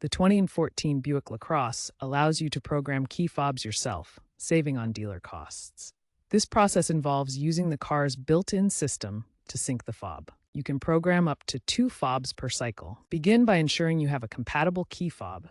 The 2014 Buick LaCrosse allows you to program key fobs yourself, saving on dealer costs. This process involves using the car's built-in system to sync the fob. You can program up to 2 fobs per cycle. Begin by ensuring you have a compatible key fob,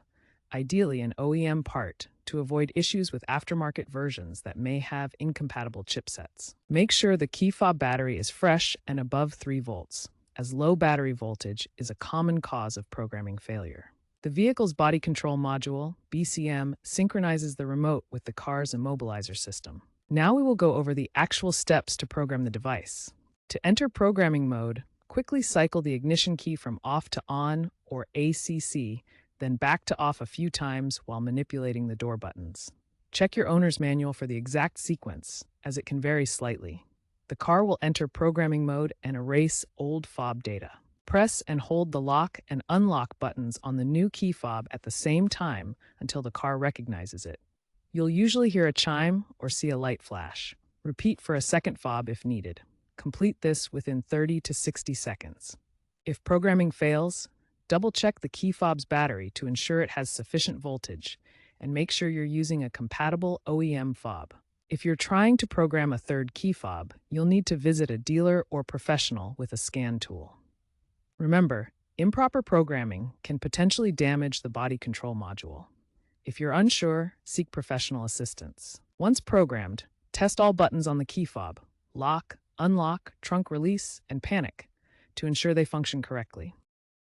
ideally an OEM part, to avoid issues with aftermarket versions that may have incompatible chipsets. Make sure the key fob battery is fresh and above 3 volts, as low battery voltage is a common cause of programming failure. The vehicle's body control module, BCM, synchronizes the remote with the car's immobilizer system. Now we will go over the actual steps to program the device. To enter programming mode, quickly cycle the ignition key from off to on, or ACC, then back to off a few times while manipulating the door buttons. Check your owner's manual for the exact sequence, as it can vary slightly. The car will enter programming mode and erase old fob data. Press and hold the lock and unlock buttons on the new key fob at the same time until the car recognizes it. You'll usually hear a chime or see a light flash. Repeat for a second fob if needed. Complete this within 30 to 60 seconds. If programming fails, double-check the key fob's battery to ensure it has sufficient voltage, and make sure you're using a compatible OEM fob. If you're trying to program a third key fob, you'll need to visit a dealer or professional with a scan tool. Remember, improper programming can potentially damage the body control module. If you're unsure, seek professional assistance. Once programmed, test all buttons on the key fob: lock, unlock, trunk release, and panic, to ensure they function correctly.